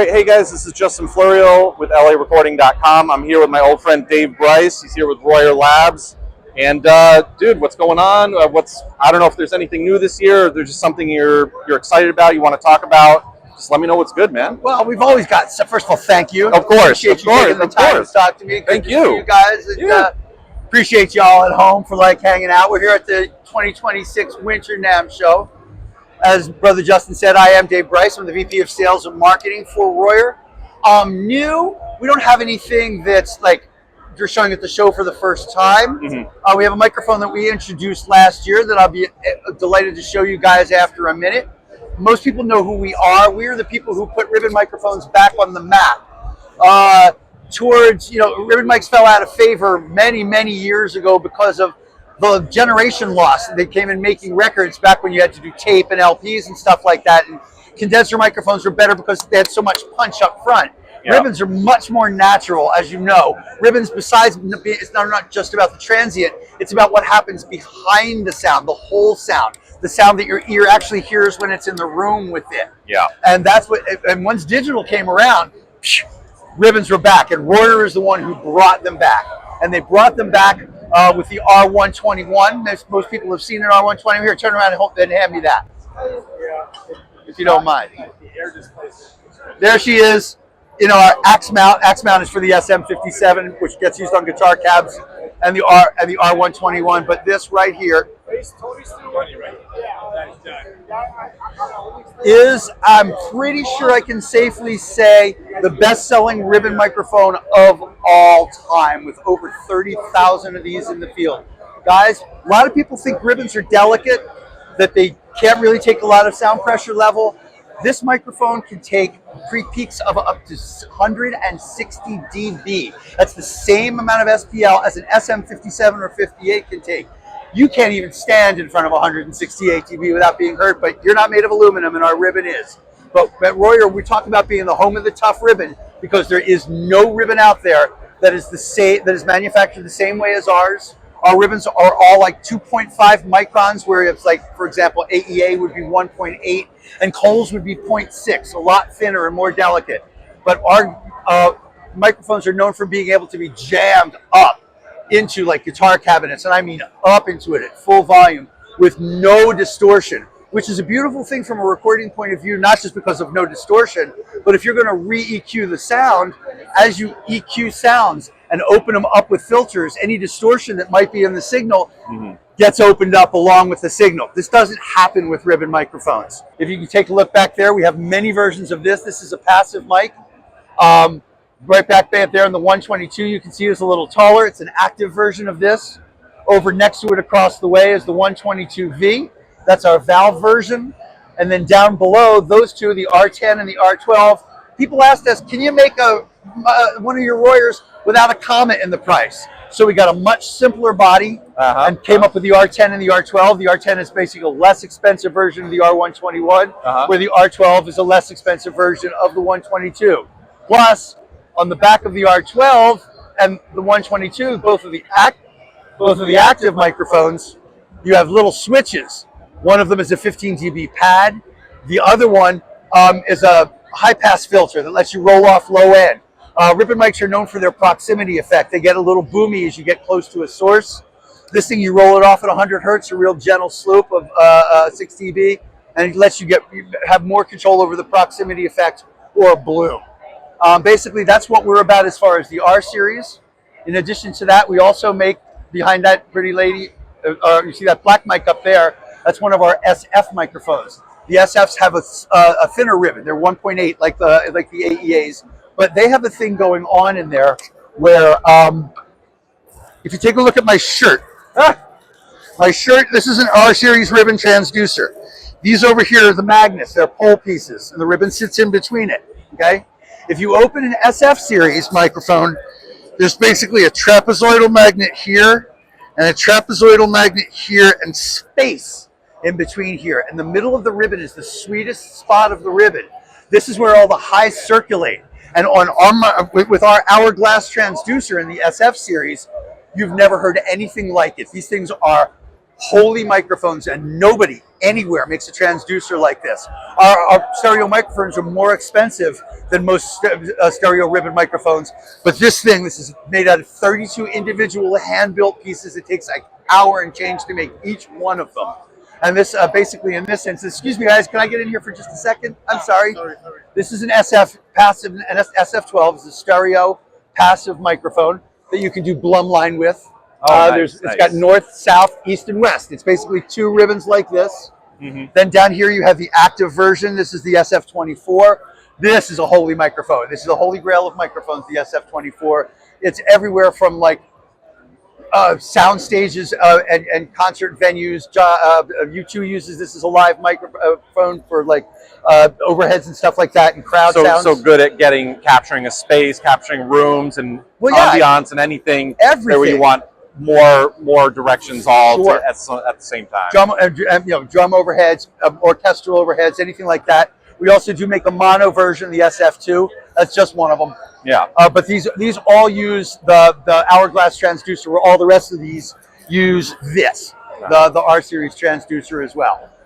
Hey guys, this is Justin Florio with LARecording.com. I'm here with my old friend Dave Bryce. He's here with Royer Labs. And dude, what's going on? I don't know if there's anything new this year, or there's just something you're excited about, you want to talk about. Just let me know what's good, man. Well, we've always got stuff. First of all, thank you. Of course. Appreciate you taking the time to talk to me. Thank Good you. to see you guys. And, appreciate y'all at home for hanging out. We're here at the 2026 Winter NAMM show. As Brother Justin said, I am Dave Bryce. I'm the VP of Sales and Marketing for Royer. New, we don't have anything that's like you're showing at the show for the first time. We have a microphone that we introduced last year that I'll be delighted to show you guys after a minute. Most people know who we are. We are the people who put ribbon microphones back on the map. Ribbon mics fell out of favor many, many years ago because of the generation loss. They came in making records back when you had to do tape and LPs and stuff like that. And condenser microphones were better because they had so much punch up front. Yeah. Ribbons are much more natural, as you know. Ribbons, besides, it's not just about the transient, it's about what happens behind the sound, the whole sound, the sound that your ear actually hears when it's in the room with it. Yeah. And that's what, and once digital came around, ribbons were back, and Royer is the one who brought them back. And they brought them back with the R121. Most people have seen an R120. Here, turn around and hand me that, if you don't mind. There she is. Our axe mount. Axe mount is for the SM57, which gets used on guitar cabs, and the R121. But this right here is, I'm pretty sure I can safely say, the best-selling ribbon microphone of all time, with over 30,000 of these in the field. Guys, a lot of people think ribbons are delicate, that they can't really take a lot of sound pressure level. This microphone can take peaks of up to 160 dB. That's the same amount of SPL as an SM57 or 58 can take. You can't even stand in front of 168 dB without being hurt, but you're not made of aluminum, and our ribbon is. But at Royer, we talk about being the home of the tough ribbon, because there is no ribbon out there that is manufactured the same way as ours. Our ribbons are all like 2.5 microns, where it's like, for example, AEA would be 1.8 and Coles would be 0.6, a lot thinner and more delicate. But our microphones are known for being able to be jammed up into like guitar cabinets, and I mean up into it at full volume with no distortion, which is a beautiful thing from a recording point of view, not just because of no distortion, but if you're going to re-EQ the sound, as you EQ sounds and open them up with filters, any distortion that might be in the signal gets opened up along with the signal. This doesn't happen with ribbon microphones. If you can take a look back there, we have many versions of this. This is a passive mic. Right back there in the 122, you can see it's a little taller. It's an active version of this. Over next to it across the way is the 122V. That's our valve version. And then down below, those two, the R10 and the R12, people asked us, can you make one of your Royers without a comma in the price? So we got a much simpler body and came up with the R10 and the R12. The R10 is basically a less expensive version of the R121, where the R12 is a less expensive version of the 122. Plus, on the back of the R12 and the 122, both of the active microphones, you have little switches. One of them is a 15 dB pad. The other one is a high-pass filter that lets you roll off low end. Ribbon mics are known for their proximity effect. They get a little boomy as you get close to a source. This thing, you roll it off at 100 hertz, a real gentle slope of 6 dB, and it lets you have more control over the proximity effect or bloom. Basically, that's what we're about as far as the R series. In addition to that, we also make, behind that pretty lady, you see that black mic up there, that's one of our SF microphones. The SFs have a thinner ribbon. They're 1.8 like the AEAs, but they have a thing going on in there where, if you take a look at my shirt, this is an R series ribbon transducer. These over here are the magnets. They're pole pieces, and the ribbon sits in between it, okay? If you open an SF series microphone, there's basically a trapezoidal magnet here and a trapezoidal magnet here and space in between here. And the middle of the ribbon is the sweetest spot of the ribbon. This is where all the highs circulate. And with our hourglass transducer in the SF series, you've never heard anything like it. These things are holy microphones, and nobody anywhere makes a transducer like this. Our stereo microphones are more expensive than most stereo ribbon microphones, but this is made out of 32 individual hand-built pieces. It takes like an hour and change to make each one of them. And this basically in this instance, excuse me guys, can I get in here for just a second? I'm sorry. This is an SF passive, an SF12 is a stereo passive microphone that you can do Blum line with. It's got north, south, east, and west. It's basically two ribbons like this. Then down here you have the active version. This is the SF24. This is a holy microphone. This is a holy grail of microphones, the SF24. It's everywhere from like sound stages and concert venues. U2 uses this as a live microphone for like overheads and stuff like that, and crowd sounds. So good at capturing a space, capturing rooms, and ambiance, and everything where you want more directions all at the same time. Drum overheads, orchestral overheads, anything like that. We also do make a mono version of the SF2. That's just one of them. Yeah. But these all use the hourglass transducer, where all the rest of these use this, the R series transducer as well.